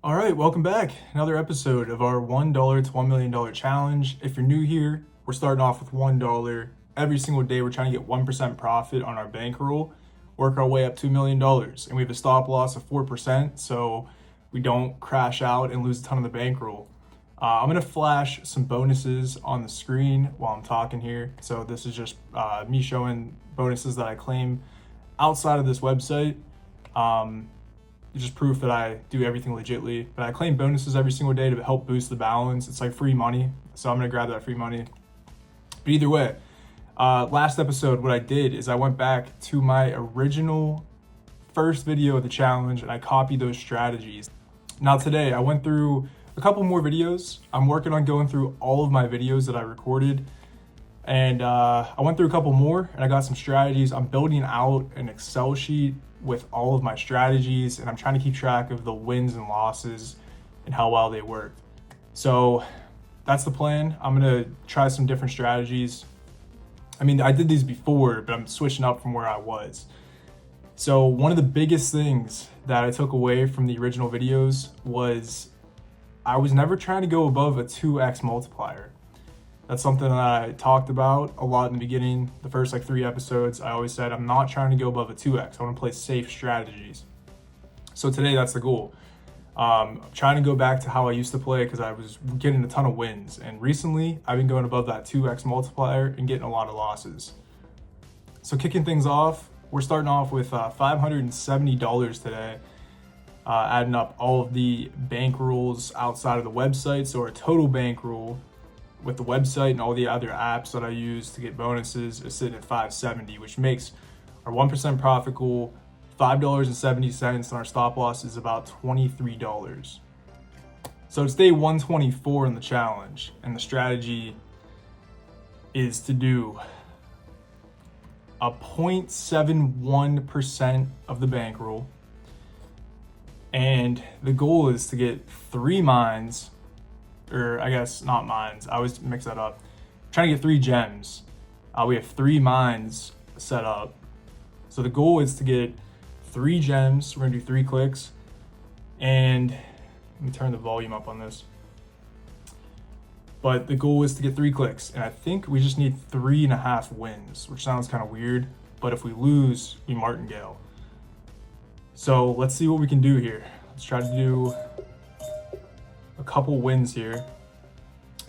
All right, welcome back. Another episode of our $1 to $1 million challenge. If you're new here, we're starting off with $1. Every single day, we're trying to get 1% profit on our bankroll, work our way up to $2 million. And we have a stop loss of 4%, so we don't crash out and lose a ton of the bankroll. I'm going to flash some bonuses on the screen while I'm talking here. So this is just me showing bonuses that I claim outside of this website. It's just proof that I do everything legitly. But I claim bonuses every single day to help boost the balance. It's like free money, so I'm gonna grab that free money. But either way, last episode, what I did is I went back to my original first video of the challenge and I copied those strategies. Now today, I went through a couple more videos. I'm working on going through all of my videos that I recorded. And I went through a couple more and I got some strategies. I'm building out an Excel sheet with all of my strategies and I'm trying to keep track of the wins and losses and how well they worked. So that's the plan. I'm gonna try some different strategies. I mean, I did these before, but I'm switching up from where I was. So one of the biggest things that I took away from the original videos was I was never trying to go above a 2x multiplier. That's something that I talked about a lot in the beginning. The first 3 episodes, I always said, I'm not trying to go above a 2x. I want to play safe strategies. So today, that's the goal. Trying to go back to how I used to play because I was getting a ton of wins. And recently, I've been going above that 2x multiplier and getting a lot of losses. So kicking things off, we're starting off with $570 today. Adding up all of the bankrolls outside of the website. So our total bankroll with the website and all the other apps that I use to get bonuses is sitting at $570, which makes our 1% profit goal $5.70, and our stop loss is about $23. So it's day 124 in the challenge, and the strategy is to do a 0.71% of the bankroll, and the goal is to get 3 mines, or I guess not mines, I always mix that up. I'm trying to get 3 gems. We have 3 mines set up. So the goal is to get 3 gems. We're gonna do 3 clicks. And let me turn the volume up on this. But the goal is to get 3 clicks. And I think we just need 3.5 wins, which sounds kind of weird. But if we lose, we martingale. So let's see what we can do here. Let's try to do a couple wins here.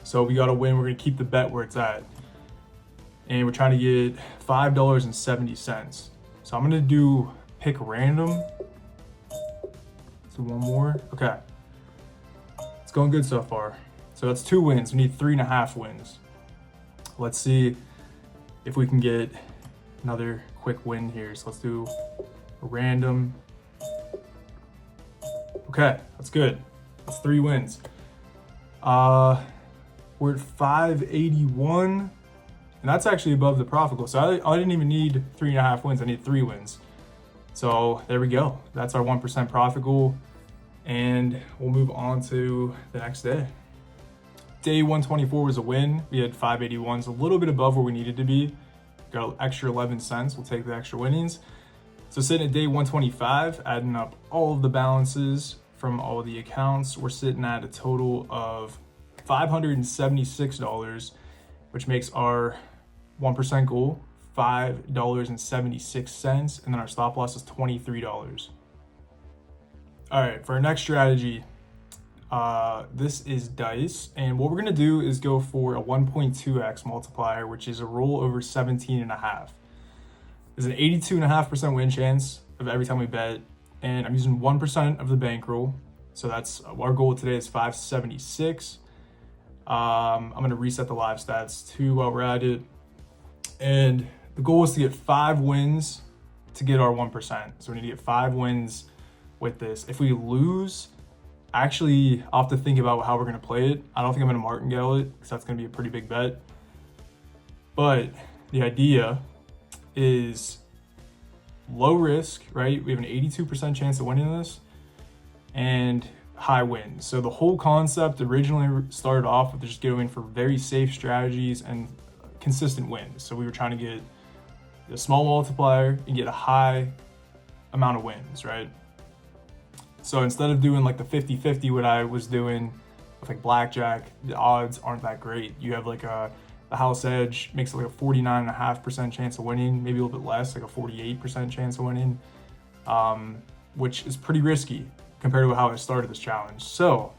So we got to win. We're going to keep the bet where it's at. And we're trying to get $5.70. So I'm going to do pick random. Let's do one more. Okay. It's going good so far. So that's 2 wins. We need 3.5 wins. Let's see if we can get another quick win here. So let's do a random. Okay, that's good. That's 3 wins. We're at 581, and that's actually above the profit goal. So I didn't even need 3.5 wins. I need 3 wins. So there we go. That's our 1% profit goal, and we'll move on to the next day. Day 124 was a win. We had 581s, a little bit above where we needed to be. Got an extra 11 cents. We'll take the extra winnings. So sitting at day 125, adding up all of the balances from all of the accounts, we're sitting at a total of $576, which makes our 1% goal $5.76, and then our stop loss is $23. All right, for our next strategy, this is dice, and what we're gonna do is go for a 1.2x multiplier, which is a roll over 17.5. There's an 82.5% win chance of every time we bet, and I'm using 1% of the bankroll. So that's our goal today is 576. I'm gonna reset the live stats too while we're at it. And the goal is to get 5 wins to get our 1%. So we need to get 5 wins with this. If we lose, actually, I'll have to think about how we're gonna play it. I don't think I'm gonna martingale it because that's gonna be a pretty big bet. But the idea is low risk, right? We have an 82% chance of winning this, and high win. So the whole concept originally started off with just going for very safe strategies and consistent wins. So we were trying to get a small multiplier and get a high amount of wins, right? So instead of doing like the 50-50, what I was doing with like blackjack, the odds aren't that great. You have like the house edge makes it like a 49.5% chance of winning, maybe a little bit less, like a 48% chance of winning, which is pretty risky compared to how I started this challenge. So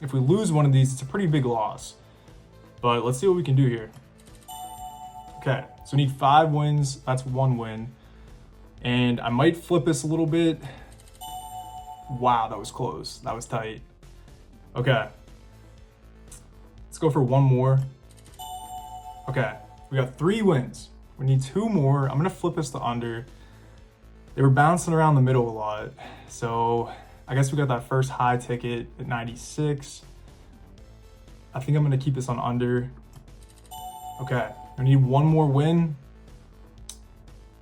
if we lose one of these, it's a pretty big loss. But let's see what we can do here. Okay, so we need 5 wins. That's 1 win. And I might flip this a little bit. Wow, that was close. That was tight. Okay. Let's go for 1 more. Okay, we got 3 wins. We need 2 more. I'm gonna flip this to under. They were bouncing around the middle a lot. So I guess we got that first high ticket at 96. I think I'm gonna keep this on under. Okay, we need 1 more win.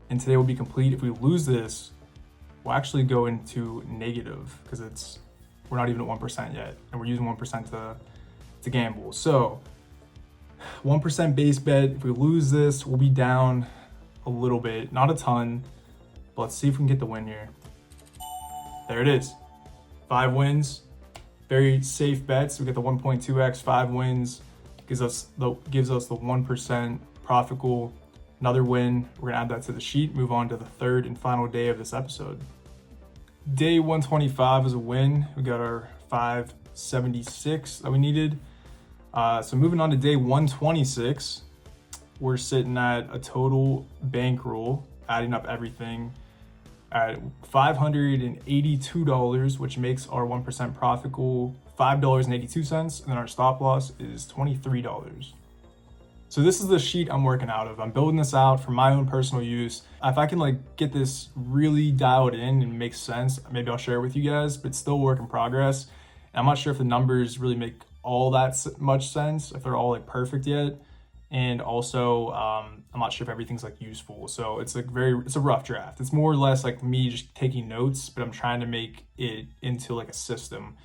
And today will be complete. If we lose this, we'll actually go into negative because we're not even at 1% yet. And we're using 1% to gamble. So 1% base bet. If we lose this, we'll be down a little bit, not a ton, but let's see if we can get the win here. There it is. 5 wins. Very safe bets. We get the 1.2x, 5 wins. Gives us the 1% profit goal. Another win. We're gonna add that to the sheet. Move on to the 3rd and final day of this episode. Day 125 is a win. We got our 576 that we needed. So moving on to day 126, we're sitting at a total bankroll, adding up everything, at $582, which makes our 1% profit goal $5.82, and then our stop loss is $23. So this is the sheet I'm working out of. I'm building this out for my own personal use. If I can like get this really dialed in and make sense, maybe I'll share it with you guys, but it's still a work in progress. And I'm not sure if the numbers really make all that much sense, if they're all like perfect yet. And also, I'm not sure if everything's like useful. So it's like it's a rough draft. It's more or less like me just taking notes, but I'm trying to make it into like a system.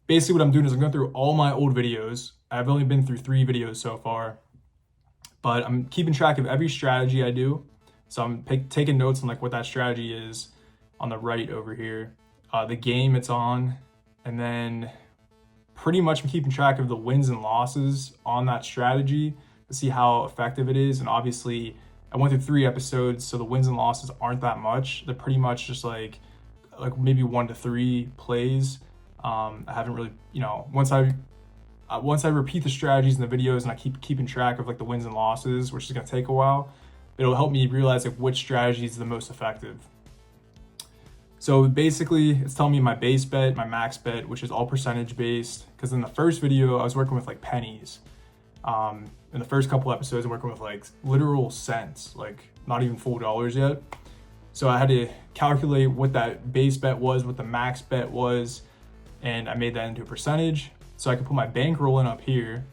Basically what I'm doing is I'm going through all my old videos. I've only been through 3 videos so far, but I'm keeping track of every strategy I do. So I'm taking notes on like what that strategy is on the right over here, the game it's on, and then pretty much I'm keeping track of the wins and losses on that strategy to see how effective it is. And obviously I went through 3 episodes, so the wins and losses aren't that much. They're pretty much just like maybe 1 to 3 plays. I haven't really, once I repeat the strategies in the videos and I keep keeping track of like the wins and losses, which is gonna take a while, it'll help me realize like which strategy is the most effective. So basically it's telling me my base bet, my max bet, which is all percentage based. Because in the first video, I was working with like pennies. In the first couple episodes, I'm working with like literal cents, like not even full dollars yet. So I had to calculate what that base bet was, what the max bet was, and I made that into a percentage. So I can put my bankroll in up here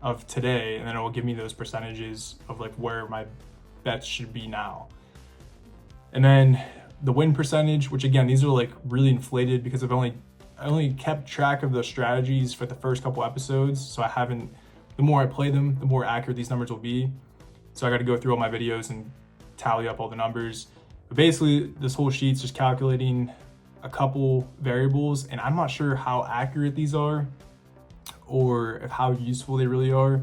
of today, and then it will give me those percentages of like where my bets should be now. And then the win percentage, which again, these are like really inflated because I only kept track of the strategies for the first couple episodes. So the more I play them, the more accurate these numbers will be. So I got to go through all my videos and tally up all the numbers. But basically this whole sheet's just calculating a couple variables, and I'm not sure how accurate these are or how useful they really are.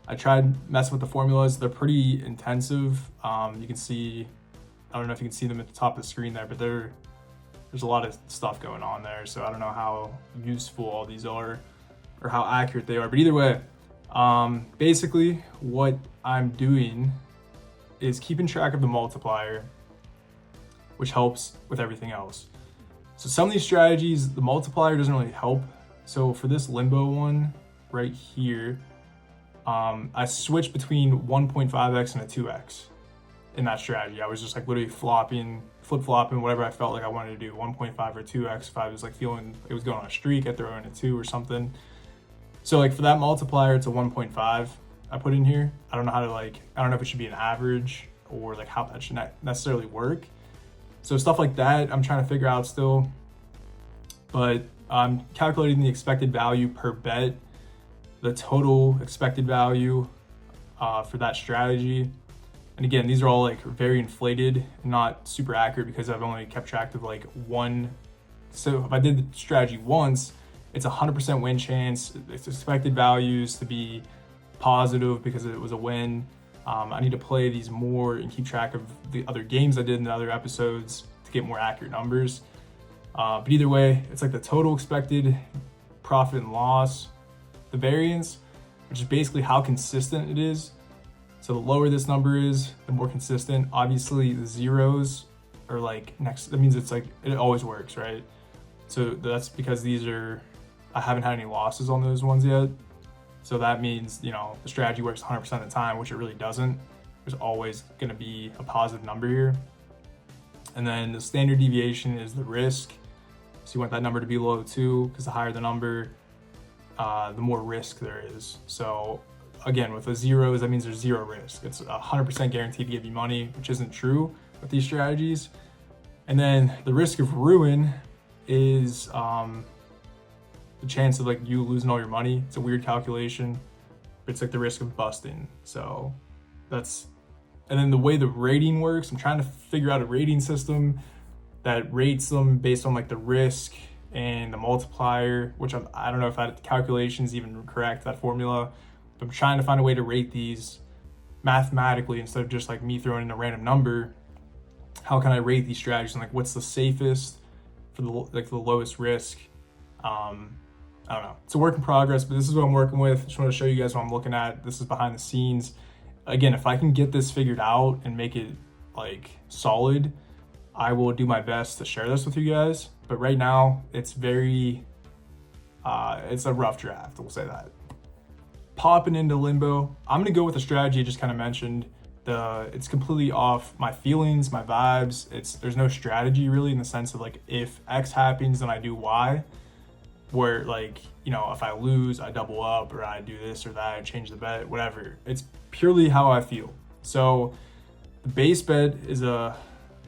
I tried messing with the formulas. They're pretty intensive. You can see, I don't know if you can see them at the top of the screen there, but there's a lot of stuff going on there. So I don't know how useful all these are or how accurate they are, but either way, basically what I'm doing is keeping track of the multiplier, which helps with everything else. So some of these strategies, the multiplier doesn't really help. So for this limbo one right here, I switched between 1.5x and a 2x in that strategy. I was just like literally flip-flopping, whatever I felt like I wanted to do, 1.5 or 2x. If I was like feeling it was going on a streak, I'd throw in a 2 or something. So like for that multiplier, it's a 1.5 I put in here. I don't know if it should be an average or like how that should not necessarily work. So stuff like that, I'm trying to figure out still. But I'm calculating the expected value per bet, the total expected value for that strategy. And again, these are all like very inflated, not super accurate because I've only kept track of like one So if I did the strategy once, it's 100% win chance. It's expected values to be positive because it was a win. I need to play these more and keep track of the other games I did in the other episodes to get more accurate numbers. But either way, it's like the total expected profit and loss, the variance, which is basically how consistent it is. So the lower this number is, the more consistent. Obviously the zeros are like next, that means it's like, it always works, right? So that's because I haven't had any losses on those ones yet. So that means, the strategy works 100% of the time, which it really doesn't. There's always gonna be a positive number here. And then the standard deviation is the risk. So you want that number to be low too, because the higher the number, the more risk there is. So again, with the zeros, that means there's zero risk. It's 100% guaranteed to give you money, which isn't true with these strategies. And then the risk of ruin is the chance of like you losing all your money. It's a weird calculation, but it's like the risk of busting. So and then the way the rating works, I'm trying to figure out a rating system that rates them based on like the risk and the multiplier, which I don't know if that calculation is even correct, that formula. But I'm trying to find a way to rate these mathematically instead of just like me throwing in a random number. How can I rate these strategies and like what's the safest for the lowest risk? I don't know. It's a work in progress, but this is what I'm working with. Just want to show you guys what I'm looking at. This is behind the scenes. Again, if I can get this figured out and make it like solid, I will do my best to share this with you guys. But right now it's it's a rough draft, we'll say that. Popping into limbo, I'm gonna go with the strategy I just kind of mentioned. It's completely off my feelings, my vibes. There's no strategy really in the sense of like, if X happens, then I do Y. Where like, if I lose, I double up, or I do this or that, I change the bet, whatever. It's purely how I feel. So the base bet is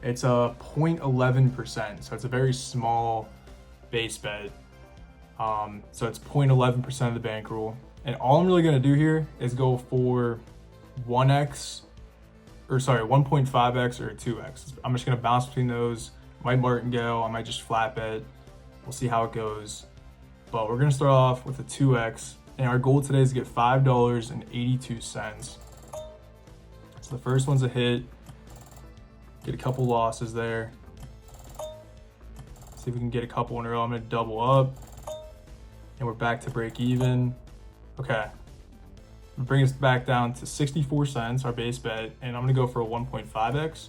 it's a 0.11%. So it's a very small base bet. So it's 0.11% of the bankroll. And all I'm really gonna do here is go for 1x, or sorry, 1.5x or 2x. I'm just gonna bounce between those. Might martingale, I might just flat bet. We'll see how it goes. But we're gonna start off with a 2x, and our goal today is to get $5.82. So the first one's a hit. Get a couple losses there. See if we can get a couple in a row. I'm gonna double up, and we're back to break even. Okay, bring us back down to 64 cents, our base bet, and I'm gonna go for a 1.5x.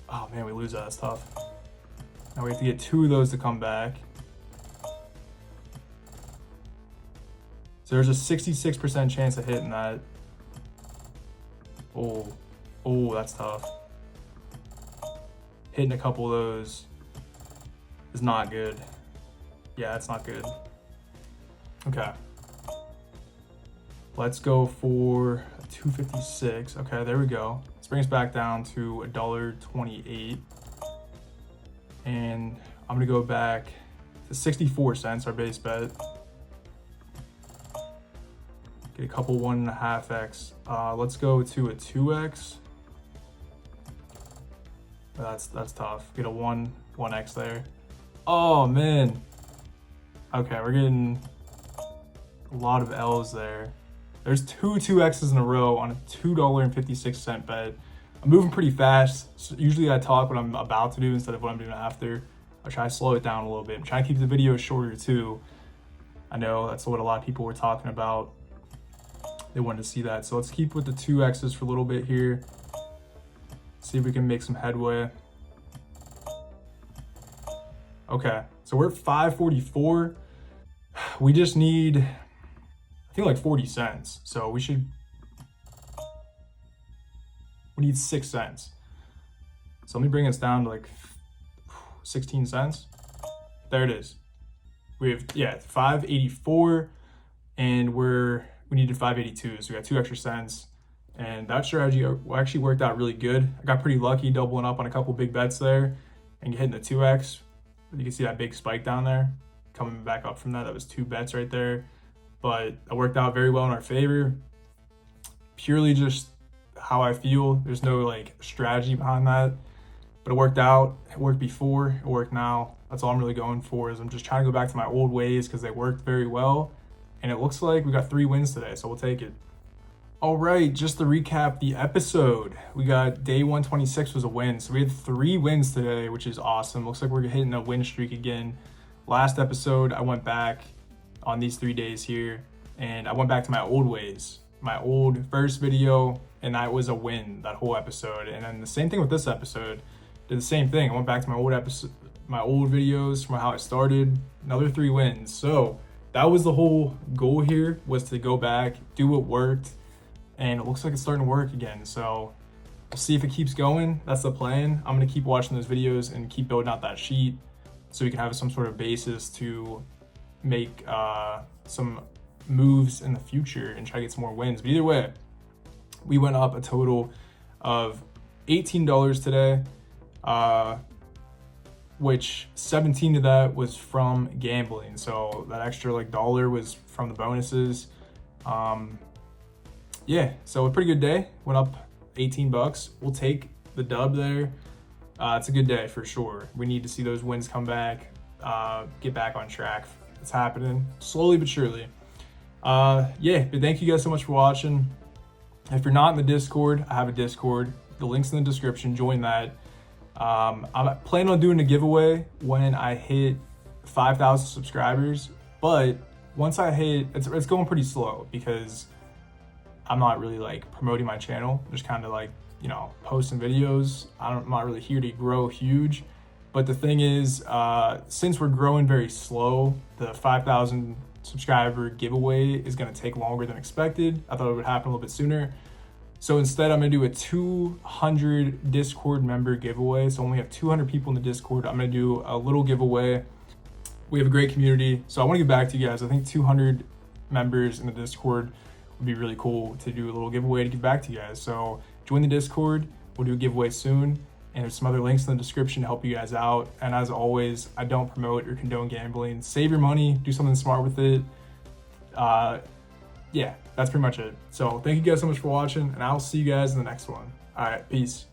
Oh man, we lose that, that's tough. Now we have to get 2 of those to come back. So there's a 66% chance of hitting that. Oh, that's tough. Hitting a couple of those is not good. Yeah, that's not good. Okay. Let's go for a 256. Okay, there we go. This brings us back down to $1.28. And I'm gonna go back to 64 cents, our base bet. Get a couple 1.5x. Let's go to a 2x. That's tough. Get a 1x there. Oh man. Okay, we're getting a lot of L's there. There's 2x's in a row on a $2.56 bet. I'm moving pretty fast. So usually I talk what I'm about to do instead of what I'm doing after. I'll try to slow it down a little bit. I'm trying to keep the video shorter too. I know that's what a lot of people were talking about. They wanted to see that. So let's keep with the 2x's for a little bit here. See if we can make some headway. Okay, so we're at 544. We just need, I think like 40 cents. So we need 6 cents. So let me bring us down to like 16 cents. There it is. We have, 584, and we needed 582, so we got 2 extra cents. And that strategy actually worked out really good. I got pretty lucky doubling up on a couple big bets there and hitting the 2x. You can see that big spike down there. Coming back up from that, that was 2 bets right there. But it worked out very well in our favor. Purely just how I feel. There's no like strategy behind that. but it worked out. It worked before, it worked now. That's all I'm really going for, is I'm just trying to go back to my old ways because they worked very well. And it looks like we got 3 wins today, so we'll take it. All right, just to recap the episode, we got day 126 was a win. So we had 3 wins today, which is awesome. Looks like we're hitting a win streak again. Last episode, I went back on these 3 days here, and I went back to my old ways, my old first video, and that was a win that whole episode. And then the same thing with this episode, did the same thing. I went back to my old episode, my old videos from how I started, another 3 wins. So that was the whole goal here, was to go back, do what worked, and it looks like it's starting to work again. So we'll see if it keeps going. That's the plan. I'm gonna keep watching those videos and keep building out that sheet so we can have some sort of basis to make some moves in the future and try to get some more wins. But either way, we went up a total of $18 today, which 17 of that was from gambling. So that extra like dollar was from the bonuses. Yeah, so a pretty good day. Went up 18 bucks. We'll take the dub there. It's a good day for sure. We need to see those wins come back, get back on track. It's happening slowly but surely. Yeah, but thank you guys so much for watching. If you're not in the Discord, I have a Discord. The link's in the description. Join that. I'm planning on doing a giveaway when I hit 5,000 subscribers, but once I hit, it's going pretty slow because I'm not really like promoting my channel. Just kind of like, you know, posting videos. I'm not really here to grow huge. But the thing is, since we're growing very slow, the 5,000 subscriber giveaway is going to take longer than expected. I thought it would happen a little bit sooner. So instead, I'm going to do a 200 Discord member giveaway. So only have 200 people in the Discord. I'm going to do a little giveaway. We have a great community. So I want to get back to you guys. I think 200 members in the Discord would be really cool to do a little giveaway to give back to you guys. So join the Discord. We'll do a giveaway soon. And there's some other links in the description to help you guys out. And as always, I don't promote or condone gambling. Save your money, do something smart with it. Yeah, that's pretty much it. So thank you guys so much for watching, and I'll see you guys in the next one. All right, peace.